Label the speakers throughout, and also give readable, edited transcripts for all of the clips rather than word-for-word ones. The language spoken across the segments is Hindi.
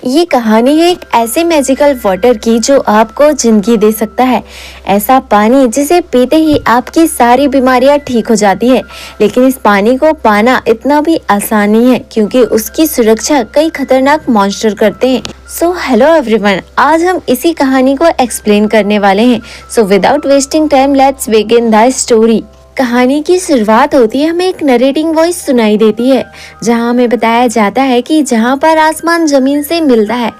Speaker 1: ये कहानी है एक ऐसे मैजिकल वाटर की जो आपको जिंदगी दे सकता है। ऐसा पानी जिसे पीते ही आपकी सारी बीमारियां ठीक हो जाती है। लेकिन इस पानी को पाना इतना भी आसान नहीं है क्योंकि उसकी सुरक्षा कई खतरनाक मॉन्स्टर करते हैं। सो हेलो एवरीवन, आज हम इसी कहानी को एक्सप्लेन करने वाले हैं। So without wasting time let's begin the story. कहानी की शुरुआत होती है, हमें एक नरेटिंग वॉइस सुनाई देती है जहां हमें बताया जाता है कि जहां पर आसमान जमीन से मिलता है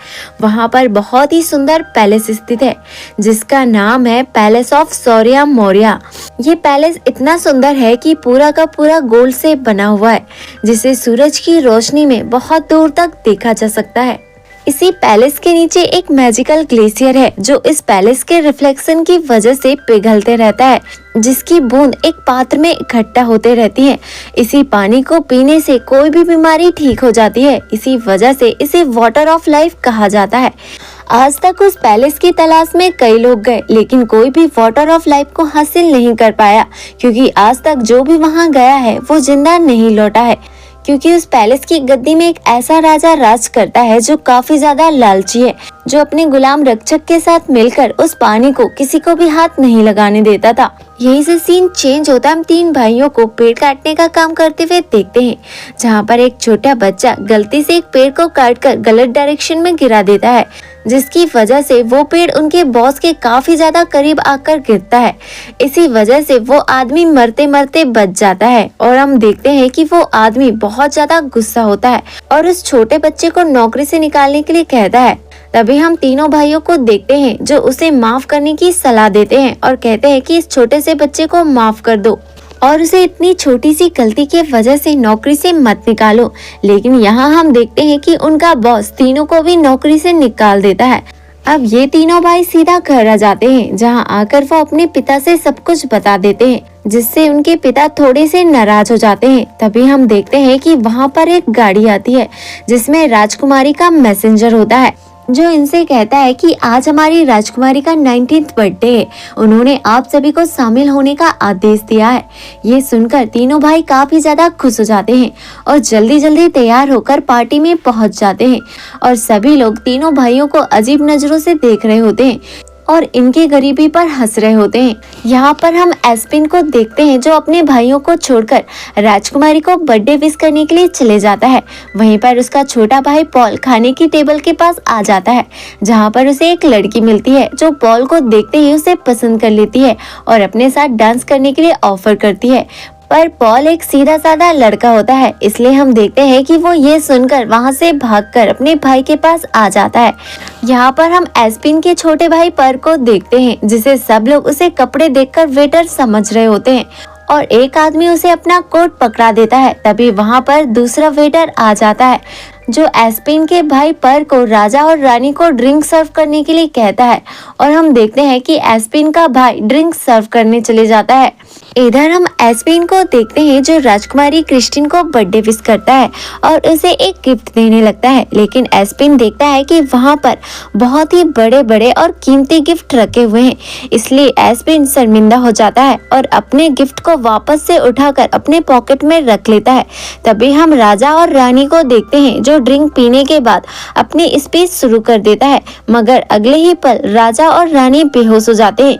Speaker 1: वहां पर बहुत ही सुंदर पैलेस स्थित है जिसका नाम है पैलेस ऑफ शौर्य मौर्य। ये पैलेस इतना सुंदर है कि पूरा का पूरा गोल्ड से बना हुआ है जिसे सूरज की रोशनी में बहुत दूर तक देखा जा सकता है। इसी पैलेस के नीचे एक मैजिकल ग्लेशियर है जो इस पैलेस के रिफ्लेक्शन की वजह से पिघलते रहता है, जिसकी बूंद एक पात्र में इकट्ठा होते रहती है। इसी पानी को पीने से कोई भी बीमारी ठीक हो जाती है। इसी वजह से इसे वाटर ऑफ लाइफ कहा जाता है। आज तक उस पैलेस की तलाश में कई लोग गए लेकिन कोई भी वाटर ऑफ लाइफ को हासिल नहीं कर पाया क्योंकि आज तक जो भी वहां गया है वो जिंदा नहीं लौटा है। क्योंकि उस पैलेस की गद्दी में एक ऐसा राजा राज करता है जो काफी ज्यादा लालची है, जो अपने गुलाम रक्षक के साथ मिलकर उस पानी को किसी को भी हाथ नहीं लगाने देता था। यहीं से सीन चेंज होता है। हम तीन भाइयों को पेड़ काटने का काम करते हुए देखते हैं जहाँ पर एक छोटा बच्चा गलती से एक पेड़ को काटकर गलत डायरेक्शन में गिरा देता है, जिसकी वजह से वो पेड़ उनके बॉस के काफी ज्यादा करीब आकर गिरता है। इसी वजह से वो आदमी मरते मरते बच जाता है और हम देखते हैं कि वो आदमी बहुत ज्यादा गुस्सा होता है और उस छोटे बच्चे को नौकरी से निकालने के लिए कहता है। तभी हम तीनों भाइयों को देखते हैं जो उसे माफ करने की सलाह देते हैं और कहते हैं कि इस छोटे से बच्चे को माफ कर दो और उसे इतनी छोटी सी गलती की वजह से नौकरी से मत निकालो। लेकिन यहाँ हम देखते हैं कि उनका बॉस तीनों को भी नौकरी से निकाल देता है। अब ये तीनों भाई सीधा घर आ जाते हैं जहाँ आकर वो अपने पिता से सब कुछ बता देते हैं, जिससे उनके पिता थोड़े से नाराज हो जाते हैं। तभी हम देखते हैं कि वहाँ पर एक गाड़ी आती है जिसमें राजकुमारी का मैसेंजर होता है जो इनसे कहता है कि आज हमारी राजकुमारी का 19th बर्थडे है। उन्होंने आप सभी को शामिल होने का आदेश दिया है। ये सुनकर तीनों भाई काफी ज्यादा खुश हो जाते हैं और जल्दी जल्दी तैयार होकर पार्टी में पहुंच जाते हैं और सभी लोग तीनों भाइयों को अजीब नजरों से देख रहे होते हैं और इनके गरीबी पर हंस रहे होते हैं। यहाँ पर हम एस्पिन को देखते हैं जो अपने भाइयों को छोड़कर राजकुमारी को बर्थडे विश करने के लिए चले जाता है। वहीं पर उसका छोटा भाई पॉल खाने की टेबल के पास आ जाता है जहाँ पर उसे एक लड़की मिलती है जो पॉल को देखते ही उसे पसंद कर लेती है और अपने साथ डांस करने के लिए ऑफर करती है। पर पॉल एक सीधा साधा लड़का होता है, इसलिए हम देखते हैं कि वो ये सुनकर वहां से भागकर अपने भाई के पास आ जाता है। यहाँ पर हम एस्पिन के छोटे भाई पर को देखते हैं जिसे सब लोग उसे कपड़े देखकर वेटर समझ रहे होते हैं और एक आदमी उसे अपना कोट पकड़ा देता है। तभी वहाँ पर दूसरा वेटर आ जाता है जो एस्पिन के भाई पर को राजा और रानी को ड्रिंक सर्व करने के लिए कहता है और हम देखते हैं कि एस्पिन का भाई ड्रिंक सर्व करने चले जाता है। इधर हम एस्पिन को देखते हैं जो राजकुमारी क्रिस्टिन को बर्थडे विश करता है और उसे एक गिफ्ट देने लगता है। लेकिन एस्पिन देखता है कि वहाँ पर बहुत ही बड़े बड़े और कीमती गिफ्ट रखे हुए हैं, इसलिए एस्पिन शर्मिंदा हो जाता है और अपने गिफ्ट को वापस से उठाकर अपने पॉकेट में रख लेता है। तभी हम राजा और रानी को देखते हैं जो ड्रिंक पीने के बाद अपनी स्पीच शुरू कर देता है, मगर अगले ही पल राजा और रानी बेहोश हो जाते हैं।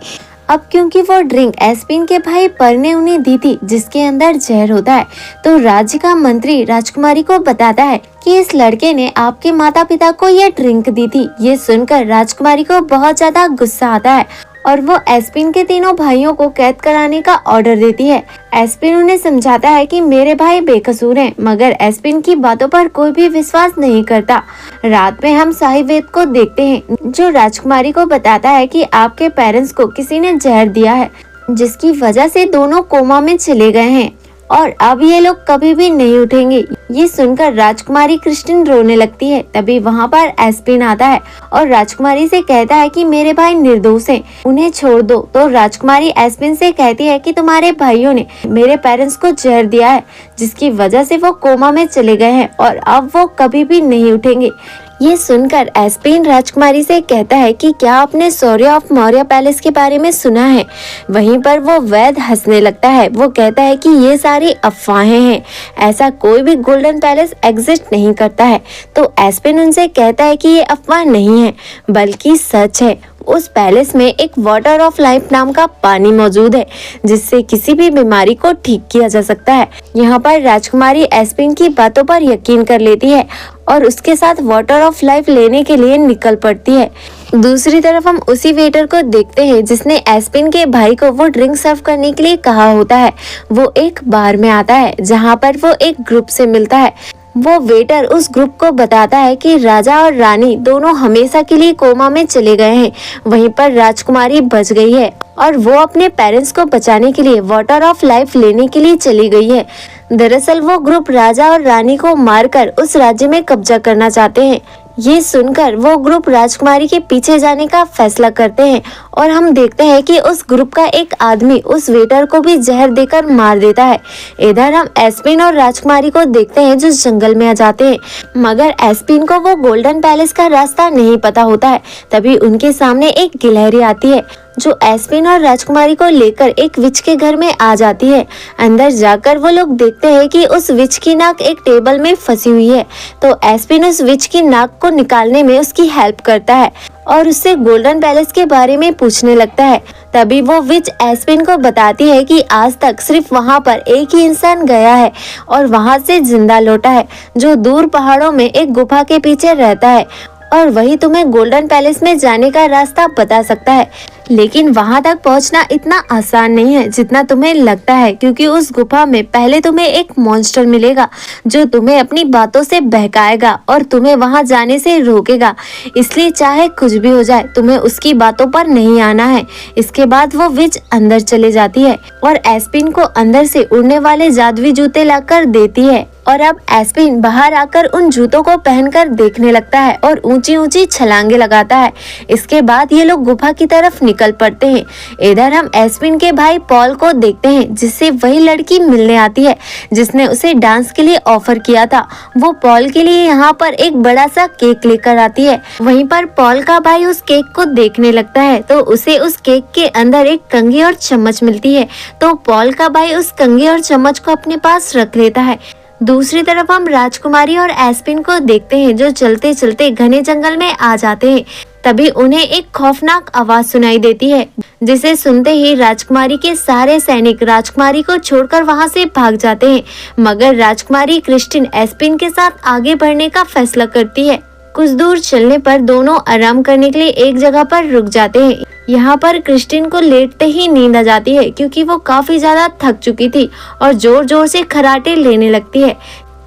Speaker 1: अब क्योंकि वो ड्रिंक एस्पिन के भाई पर ने उन्हें दी थी जिसके अंदर जहर होता है, तो राज्य का मंत्री राजकुमारी को बताता है कि इस लड़के ने आपके माता पिता को ये ड्रिंक दी थी। ये सुनकर राजकुमारी को बहुत ज्यादा गुस्सा आता है और वो एस्पिन के तीनों भाइयों को कैद कराने का ऑर्डर देती है। एस्पिन उन्हें समझाता है कि मेरे भाई बेकसूर हैं, मगर एस्पिन की बातों पर कोई भी विश्वास नहीं करता। रात में हम साहिवेद को देखते हैं जो राजकुमारी को बताता है कि आपके पेरेंट्स को किसी ने जहर दिया है जिसकी वजह से दोनों कोमा में चले गए हैं और अब ये लोग कभी भी नहीं उठेंगे। ये सुनकर राजकुमारी क्रिस्टिन रोने लगती है। तभी वहाँ पर एस्पिन आता है और राजकुमारी से कहता है कि मेरे भाई निर्दोष हैं, उन्हें छोड़ दो। तो राजकुमारी एस्पिन से कहती है कि तुम्हारे भाइयों ने मेरे पेरेंट्स को जहर दिया है जिसकी वजह से वो कोमा में चले गए हैं और अब वो कभी भी नहीं उठेंगे। ये सुनकर एस्पिन राजकुमारी से कहता है कि क्या आपने शौर्य ऑफ मौर्य पैलेस के बारे में सुना है। वहीं पर वो वैद हंसने लगता है। वो कहता है कि ये सारी अफवाहें हैं, ऐसा कोई भी गोल्डन पैलेस एग्जिस्ट नहीं करता है। तो एस्पिन उनसे कहता है कि ये अफवाह नहीं है बल्कि सच है। उस पैलेस में एक वाटर ऑफ लाइफ नाम का पानी मौजूद है जिससे किसी भी बीमारी को ठीक किया जा सकता है। यहाँ पर राजकुमारी एस्पिन की बातों पर यकीन कर लेती है और उसके साथ वाटर ऑफ लाइफ लेने के लिए निकल पड़ती है। दूसरी तरफ हम उसी वेटर को देखते हैं जिसने एस्पिन के भाई को वो ड्रिंक सर्व करने के लिए कहा होता है। वो एक बार में आता है जहाँ पर वो एक ग्रुप से मिलता है। वो वेटर उस ग्रुप को बताता है कि राजा और रानी दोनों हमेशा के लिए कोमा में चले गए हैं। वहीं पर राजकुमारी बच गई है और वो अपने पेरेंट्स को बचाने के लिए वाटर ऑफ लाइफ लेने के लिए चली गई है। दरअसल वो ग्रुप राजा और रानी को मारकर उस राज्य में कब्जा करना चाहते हैं। ये सुनकर वो ग्रुप राजकुमारी के पीछे जाने का फैसला करते हैं और हम देखते हैं कि उस ग्रुप का एक आदमी उस वेटर को भी जहर देकर मार देता है। इधर हम एस्पिन और राजकुमारी को देखते हैं जो जंगल में आ जाते हैं, मगर एस्पिन को वो गोल्डन पैलेस का रास्ता नहीं पता होता है। तभी उनके सामने एक गिलहरी आती है जो एस्पिन और राजकुमारी को लेकर एक विच के घर में आ जाती है। अंदर जाकर वो लोग देखते हैं कि उस विच की नाक एक टेबल में फंसी हुई है। तो एस्पिन उस विच की नाक को निकालने में उसकी हेल्प करता है और उससे गोल्डन पैलेस के बारे में पूछने लगता है। तभी वो विच एस्पिन को बताती है कि आज तक सिर्फ वहाँ पर एक ही इंसान गया है और वहाँ से जिंदा लौटा है, जो दूर पहाड़ों में एक गुफा के पीछे रहता है और वही तुम्हें गोल्डन पैलेस में जाने का रास्ता बता सकता है। लेकिन वहां तक पहुंचना इतना आसान नहीं है जितना तुम्हें लगता है, क्योंकि उस गुफा में पहले तुम्हें एक मॉन्स्टर मिलेगा जो तुम्हें अपनी बातों से बहकाएगा और तुम्हें वहां जाने से रोकेगा। इसलिए चाहे कुछ भी हो जाए तुम्हें उसकी बातों पर नहीं आना है। इसके बाद वो विच अंदर चले जाती है और एस्पिन को अंदर से उड़ने वाले जादुई जूते लाकर देती है और अब एस्पिन बाहर आकर उन जूतों को पहनकर देखने लगता है और ऊंची ऊंची छलांगे लगाता है। इसके बाद ये लोग गुफा की तरफ निकल पड़ते हैं। इधर हम एस्पिन के भाई पॉल को देखते हैं जिससे वही लड़की मिलने आती है जिसने उसे डांस के लिए ऑफर किया था। वो पॉल के लिए यहाँ पर एक बड़ा सा केक लेकर आती है। वहीं पर पॉल का भाई उस केक को देखने लगता है तो उसे उस केक के अंदर एक कंघी और चम्मच मिलती है। तो पॉल का भाई उस कंघी और चम्मच को अपने पास रख लेता है। दूसरी तरफ हम राजकुमारी और एस्पिन को देखते हैं जो चलते चलते घने जंगल में आ जाते हैं। तभी उन्हें एक खौफनाक आवाज सुनाई देती है जिसे सुनते ही राजकुमारी के सारे सैनिक राजकुमारी को छोड़कर वहां से भाग जाते हैं, मगर राजकुमारी क्रिस्टिन एस्पिन के साथ आगे बढ़ने का फैसला करती है। कुछ दूर चलने पर दोनों आराम करने के लिए एक जगह पर रुक जाते हैं। यहाँ पर क्रिस्टिन को लेटते ही नींद आ जाती है क्योंकि वो काफी ज्यादा थक चुकी थी और जोर जोर से खर्राटे लेने लगती है,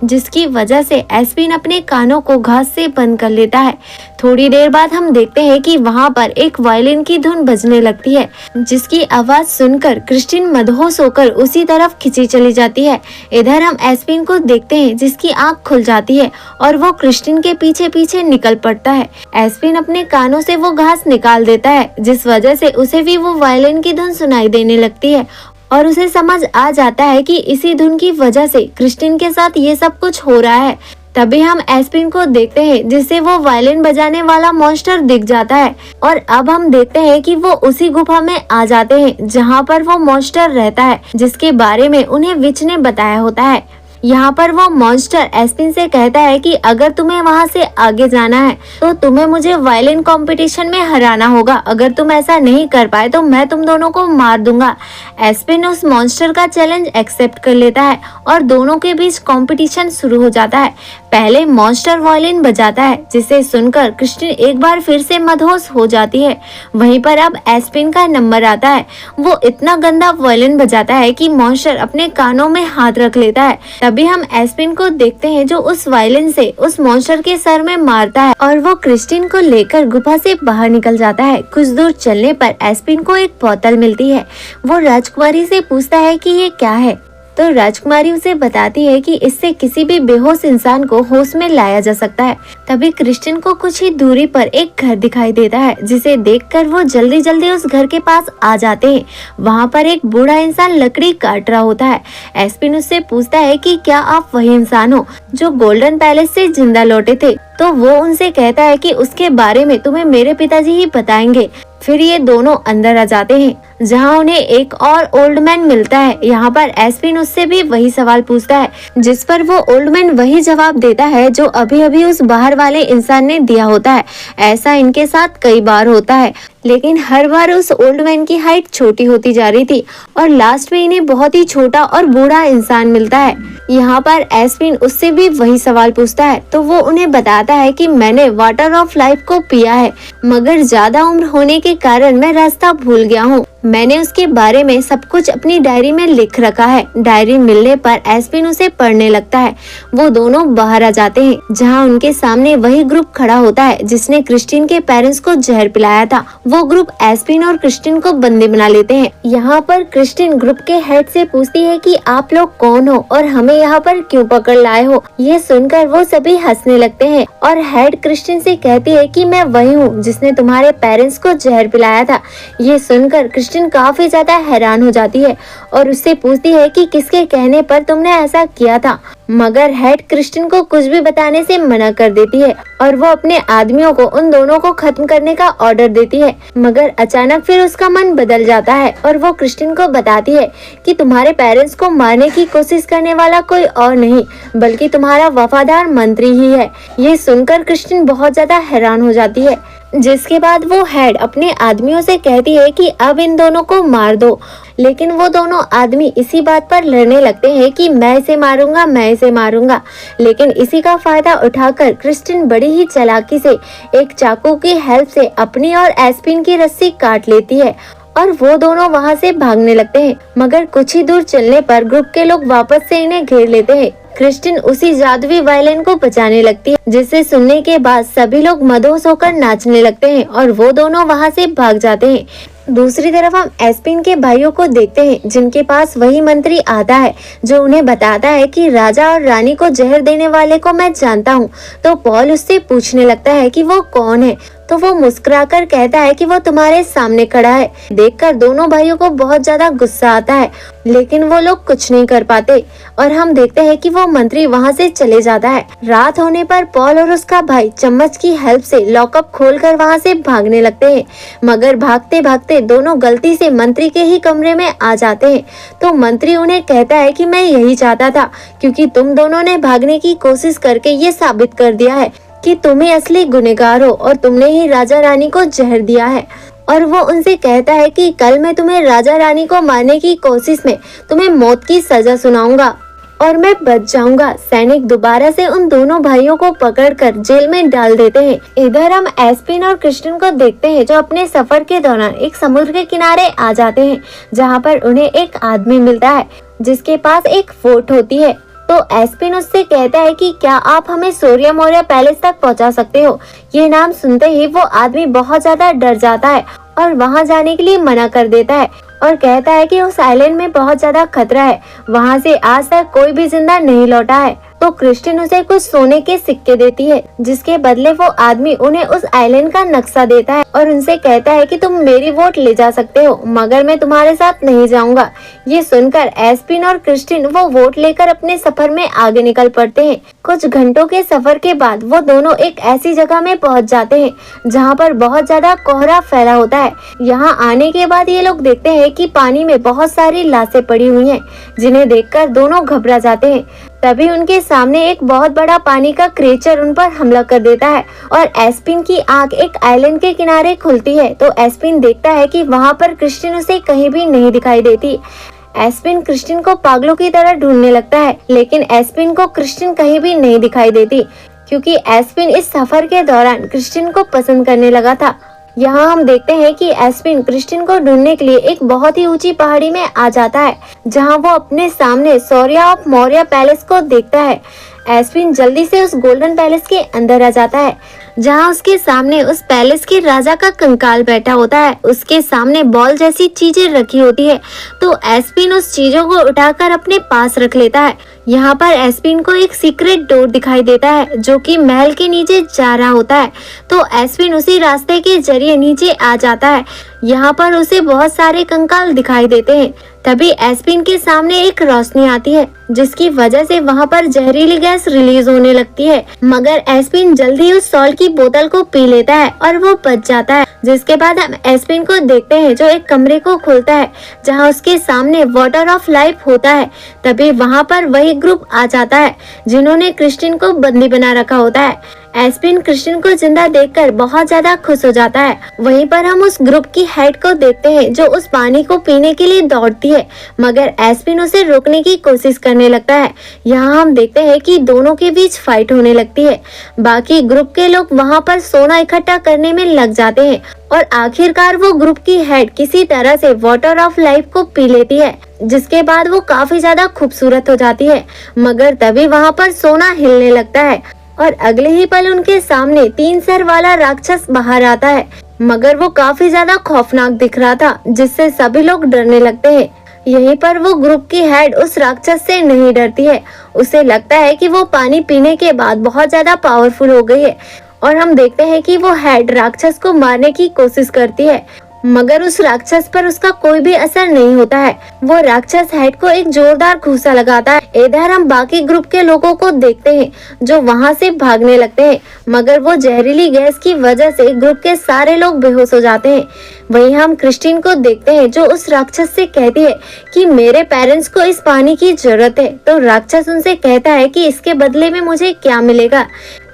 Speaker 1: जिसकी वजह से एस्पिन अपने कानों को घास से बंद कर लेता है। थोड़ी देर बाद हम देखते हैं कि वहाँ पर एक वायलिन की धुन बजने लगती है जिसकी आवाज सुनकर क्रिस्टिन मदहोश होकर उसी तरफ खिंची चली जाती है। इधर हम एस्पिन को देखते हैं जिसकी आंख खुल जाती है और वो क्रिस्टिन के पीछे पीछे निकल पड़ता है। एस्पिन अपने कानों से वो घास निकाल देता है जिस वजह से उसे भी वो वायलिन की धुन सुनाई देने लगती है और उसे समझ आ जाता है कि इसी धुन की वजह से क्रिस्टिन के साथ ये सब कुछ हो रहा है। तभी हम एस्पिन को देखते हैं जिससे वो वायलिन बजाने वाला मॉन्स्टर दिख जाता है और अब हम देखते हैं कि वो उसी गुफा में आ जाते हैं जहाँ पर वो मॉन्स्टर रहता है जिसके बारे में उन्हें विच ने बताया होता है। यहाँ पर वो मॉन्स्टर एस्पिन से कहता है कि अगर तुम्हें वहाँ से आगे जाना है तो तुम्हें मुझे वायलिन कंपटीशन में हराना होगा। अगर तुम ऐसा नहीं कर पाए तो मैं तुम दोनों को मार दूंगा। एस्पिन उस मॉन्स्टर का चैलेंज एक्सेप्ट कर लेता है और दोनों के बीच कंपटीशन शुरू हो जाता है। पहले मॉन्स्टर वायलिन बजाता है जिसे सुनकर क्रिस्टिन एक बार फिर से मदहोश हो जाती है। वहीं पर अब एस्पिन का नंबर आता है। वो इतना गंदा वायलिन बजाता है कि मॉन्स्टर अपने कानों में हाथ रख लेता है। तभी हम एस्पिन को देखते हैं जो उस वायलिन से उस मॉन्स्टर के सर में मारता है और वो क्रिस्टिन को लेकर गुफा से बाहर निकल जाता है। कुछ दूर चलने पर एस्पिन को एक बोतल मिलती है। वो राजकुमारी से पूछता है कि ये क्या है, तो राजकुमारी उसे बताती है कि इससे किसी भी बेहोश इंसान को होश में लाया जा सकता है। तभी क्रिस्टिन को कुछ ही दूरी पर एक घर दिखाई देता है, जिसे देखकर वो जल्दी जल्दी उस घर के पास आ जाते हैं। वहाँ पर एक बूढ़ा इंसान लकड़ी काट रहा होता है। एस्पिन उससे पूछता है कि क्या आप वही इंसान हो जो गोल्डन पैलेस से जिंदा लौटे थे? तो वो उनसे कहता है कि उसके बारे में तुम्हें मेरे पिताजी ही बताएंगे। फिर ये दोनों अंदर आ जाते हैं, जहां उन्हें एक और ओल्ड मैन मिलता है। यहाँ पर एस्पिन उससे भी वही सवाल पूछता है, जिस पर वो ओल्ड मैन वही जवाब देता है जो अभी अभी उस बाहर वाले इंसान ने दिया होता है। ऐसा इनके साथ कई बार होता है, लेकिन हर बार उस ओल्ड मैन की हाइट छोटी होती जा रही थी और लास्ट में इन्हें बहुत ही छोटा और बूढ़ा इंसान मिलता है। यहाँ पर एस्पिन उससे भी वही सवाल पूछता है, तो वो उन्हें बताता है कि मैंने वाटर ऑफ लाइफ को पिया है, मगर ज्यादा उम्र होने के कारण मैं रास्ता भूल गया हूँ। मैंने उसके बारे में सब कुछ अपनी डायरी में लिख रखा है। डायरी मिलने पर एस्पिन उसे पढ़ने लगता है। वो दोनों बाहर आ जाते हैं, जहाँ उनके सामने वही ग्रुप खड़ा होता है जिसने क्रिस्टिन के पेरेंट्स को जहर पिलाया था। वो ग्रुप एस्पिन और क्रिस्टिन को बंदी बना लेते हैं। यहाँ पर क्रिस्टिन ग्रुप के हेड से पूछती है कि आप लोग कौन हो और हमें यहाँ पर क्यों पकड़ लाए हो। ये सुनकर वो सभी हंसने लगते हैं और हेड क्रिस्टिन से कहती है कि मैं वही हूँ जिसने तुम्हारे पेरेंट्स को जहर पिलाया था। ये सुनकर क्रिस्टिन काफी ज्यादा हैरान हो जाती है और उससे पूछती है कि किसके कहने पर तुमने ऐसा किया था, मगर हेड क्रिस्टिन को कुछ भी बताने से मना कर देती है और वो अपने आदमियों को उन दोनों को खत्म करने का ऑर्डर देती है। मगर अचानक फिर उसका मन बदल जाता है और वो क्रिस्टिन को बताती है कि तुम्हारे पेरेंट्स को मारने की कोशिश करने वाला कोई और नहीं बल्कि तुम्हारा वफादार मंत्री ही है। ये सुनकर क्रिस्टिन बहुत ज्यादा हैरान हो जाती है, जिसके बाद वो हेड अपने आदमियों से कहती है कि अब इन दोनों को मार दो। लेकिन वो दोनों आदमी इसी बात पर लड़ने लगते हैं कि मैं इसे मारूंगा। लेकिन इसी का फायदा उठाकर क्रिस्टिन बड़ी ही चालाकी से एक चाकू की हेल्प से अपनी और एस्पिन की रस्सी काट लेती है और वो दोनों वहाँ से भागने लगते हैं। मगर कुछ ही दूर चलने पर ग्रुप के लोग वापस से इन्हें घेर लेते हैं। क्रिस्टिन उसी जादुई वायलिन को बजाने लगती है, जिसे सुनने के बाद सभी लोग मदहोश होकर नाचने लगते हैं और वो दोनों वहाँ से भाग जाते हैं। दूसरी तरफ हम एस्पिन के भाइयों को देखते हैं, जिनके पास वही मंत्री आता है जो उन्हें बताता है कि राजा और रानी को जहर देने वाले को मैं जानता हूँ। तो पॉल उससे पूछने लगता है कि वो कौन है, तो वो मुस्कुराकर कहता है कि वो तुम्हारे सामने खड़ा है। देखकर दोनों भाइयों को बहुत ज्यादा गुस्सा आता है, लेकिन वो लोग कुछ नहीं कर पाते और हम देखते हैं कि वो मंत्री वहाँ से चले जाता है। रात होने पर पॉल और उसका भाई चम्मच की हेल्प से लॉकअप खोलकर वहाँ से भागने लगते हैं, मगर भागते भागते दोनों गलती से मंत्री के ही कमरे में आ जाते हैं। तो मंत्री उन्हें कहता है कि मैं यही चाहता था, क्योंकि तुम दोनों ने भागने की कोशिश करके ये साबित कर दिया है कि तुम ही असली गुनहगार हो और तुमने ही राजा रानी को जहर दिया है। और वो उनसे कहता है कि कल मैं तुम्हें राजा रानी को मारने की कोशिश में तुम्हें मौत की सजा सुनाऊंगा और मैं बच जाऊंगा। सैनिक दोबारा से उन दोनों भाइयों को पकड़कर जेल में डाल देते हैं। इधर हम एस्पिन और क्रिस्टिन को देखते हैं, जो अपने सफर के दौरान एक समुद्र के किनारे आ जाते हैं, जहाँ पर उन्हें एक आदमी मिलता है जिसके पास एक फोर्ट होती है। तो एस्पिन उससे कहता है कि क्या आप हमें सोरिया मोरिया पैलेस तक पहुंचा सकते हो। ये नाम सुनते ही वो आदमी बहुत ज्यादा डर जाता है और वहां जाने के लिए मना कर देता है और कहता है कि उस आइलैंड में बहुत ज्यादा खतरा है, वहां से आज तक कोई भी जिंदा नहीं लौटा है। तो क्रिस्टिन उसे कुछ सोने के सिक्के देती है, जिसके बदले वो आदमी उन्हें उस आइलैंड का नक्शा देता है और उनसे कहता है कि तुम मेरी वोट ले जा सकते हो, मगर मैं तुम्हारे साथ नहीं जाऊंगा। ये सुनकर एस्पिन और क्रिस्टिन वो वोट लेकर अपने सफर में आगे निकल पड़ते हैं। कुछ घंटों के सफर के बाद वो दोनों एक ऐसी जगह में पहुंच जाते हैं जहाँ पर बहुत ज्यादा कोहरा फैला होता है। यहाँ आने के बाद ये लोग देखते हैं कि पानी में बहुत सारी लाशें पड़ी हुई हैं, जिन्हें देखकर दोनों घबरा जाते हैं। तभी उनके सामने एक बहुत बड़ा पानी का क्रिएचर उन पर हमला कर देता है और एस्पिन की आंख एक आइलैंड के किनारे खुलती है। तो एस्पिन देखता है कि वहाँ पर क्रिस्टिन उसे कहीं भी नहीं दिखाई देती। एस्पिन क्रिस्टिन को पागलों की तरह ढूंढने लगता है, लेकिन एस्पिन को क्रिस्टिन कहीं भी नहीं दिखाई देती, क्योंकि एस्पिन इस सफर के दौरान क्रिस्टिन को पसंद करने लगा था। यहाँ हम देखते हैं कि एस्पिन क्रिस्टिन को ढूंढने के लिए एक बहुत ही ऊंची पहाड़ी में आ जाता है, जहाँ वो अपने सामने सोरिया ऑफ मोरिया पैलेस को देखता है। एस्पिन जल्दी से उस गोल्डन पैलेस के अंदर आ जाता है। जहाँ उसके सामने उस पैलेस के राजा का कंकाल बैठा होता है। उसके सामने बॉल जैसी चीजें रखी होती है, तो एस्पिन उस चीजों को उठाकर अपने पास रख लेता है। यहाँ पर एस्पिन को एक सीक्रेट डोर दिखाई देता है जो कि महल के नीचे जा रहा होता है, तो एस्पिन उसी रास्ते के जरिए नीचे आ जाता है। यहाँ पर उसे बहुत सारे कंकाल दिखाई देते हैं। तभी एस्पिन के सामने एक रोशनी आती है जिसकी वजह से वहाँ पर जहरीली गैस रिलीज होने लगती है, मगर एस्पिन जल्दी उस सॉल्ट की बोतल को पी लेता है और वो बच जाता है। जिसके बाद हम एस्पिन को देखते हैं जो एक कमरे को खोलता है जहाँ उसके सामने वाटर ऑफ लाइफ होता है। तभी वहाँ पर वही ग्रुप आ जाता है जिन्होंने क्रिस्टिन को बंदी बना रखा होता है। एस्पिन क्रिस्टिन को जिंदा देखकर बहुत ज्यादा खुश हो जाता है। वहीं पर हम उस ग्रुप की हेड को देखते हैं जो उस पानी को पीने के लिए दौड़ती है, मगर एस्पिन उसे रोकने की कोशिश करने लगता है। यहाँ हम देखते हैं कि दोनों के बीच फाइट होने लगती है। बाकी ग्रुप के लोग वहाँ पर सोना इकट्ठा करने में लग जाते हैं और आखिरकार वो ग्रुप की हेड किसी तरह से वाटर ऑफ लाइफ को पी लेती है, जिसके बाद वो काफी ज्यादा खूबसूरत हो जाती है। मगर तभी वहाँ पर सोना हिलने लगता है और अगले ही पल उनके सामने 3 सर वाला राक्षस बाहर आता है, मगर वो काफी ज्यादा खौफनाक दिख रहा था जिससे सभी लोग डरने लगते हैं। यहीं पर वो ग्रुप की हेड उस राक्षस से नहीं डरती है। उसे लगता है कि वो पानी पीने के बाद बहुत ज्यादा पावरफुल हो गई है और हम देखते हैं कि वो हेड राक्षस को मारने की कोशिश करती है, मगर उस राक्षस पर उसका कोई भी असर नहीं होता है। वो राक्षस हेड को एक जोरदार घूसा लगाता है। इधर हम बाकी ग्रुप के लोगों को देखते हैं जो वहाँ से भागने लगते हैं, मगर वो जहरीली गैस की वजह से ग्रुप के सारे लोग बेहोश हो जाते हैं। वहीं हम क्रिस्टिन को देखते हैं जो उस राक्षस से कहती है कि मेरे पेरेंट्स को इस पानी की जरूरत है, तो राक्षस उनसे कहता है कि इसके बदले में मुझे क्या मिलेगा।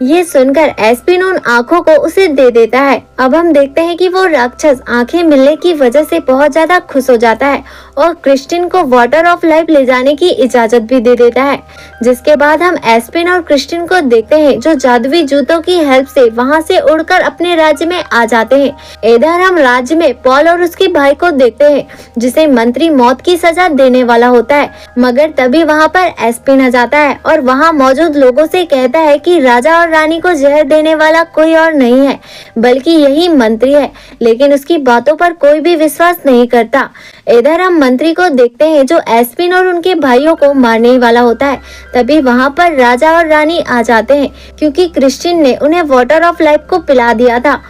Speaker 1: ये सुनकर एस्पिन उन आँखों को उसे दे देता है। अब हम देखते हैं कि वो राक्षस आंखें मिलने की वजह से बहुत ज्यादा खुश हो जाता है और क्रिस्टिन को वाटर ऑफ लाइफ ले जाने की इजाजत भी दे देता है। जिसके बाद हम एस्पिन और क्रिस्टिन को देखते हैं जो जादुई जूतों की हेल्प से वहाँ से उड़कर अपने राज्य में आ जाते हैं। इधर हम राज्य में पॉल और उसके भाई को देखते हैं जिसे मंत्री मौत की सजा देने वाला होता है, मगर तभी वहाँ पर एस्पिन आ जाता है और वहाँ मौजूद लोगों से कहता है कि राजा और रानी को जहर देने वाला कोई और नहीं है बल्कि यही मंत्री है, लेकिन उसकी बातों पर कोई भी विश्वास नहीं करता। इधर हम मंत्री को देखते हैं जो एस्पिन और उनके भाइयों को मारने ही वाला होता है। तभी वहाँ पर राजा और रानी आ जाते हैं क्योंकि क्रिस्टिन ने उन्हें वाटर ऑफ लाइफ को पिला दिया था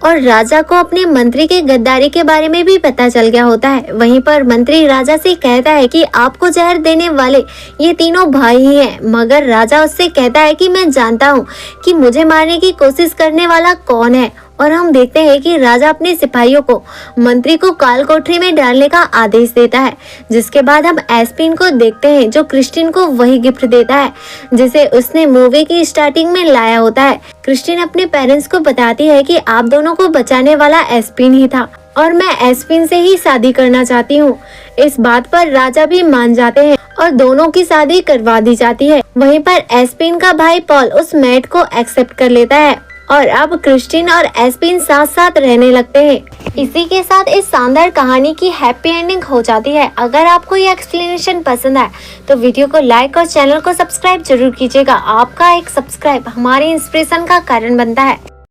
Speaker 1: और राजा को अपने मंत्री के गद्दारी के बारे में भी पता चल गया होता है। वहीं पर मंत्री राजा से कहता है कि आपको जहर देने वाले ये तीनों भाई ही हैं, मगर राजा उससे कहता है कि मैं जानता हूँ कि मुझे मारने की कोशिश करने वाला कौन है। और हम देखते हैं कि राजा अपने सिपाहियों को मंत्री को काल कोठरी में डालने का आदेश देता है। जिसके बाद हम एस्पिन को देखते हैं जो क्रिस्टिन को वही गिफ्ट देता है जिसे उसने मूवी की स्टार्टिंग में लाया होता है। क्रिस्टिन अपने पेरेंट्स को बताती है कि आप दोनों को बचाने वाला एस्पिन ही था और मैं एस्पिन से ही शादी करना चाहती हूँ। इस बात पर राजा भी मान जाते हैं और दोनों की शादी करवा दी जाती है। वहीं पर एस्पिन का भाई पॉल उस मैट को एक्सेप्ट कर लेता है और अब क्रिस्टिन और एस्पिन साथ साथ रहने लगते हैं। इसी के साथ इस शानदार कहानी की हैप्पी एंडिंग हो जाती है। अगर आपको ये एक्सप्लेनेशन पसंद आए तो वीडियो को लाइक और चैनल को सब्सक्राइब जरूर कीजिएगा। आपका एक सब्सक्राइब हमारे इंस्पिरेशन का कारण बनता है।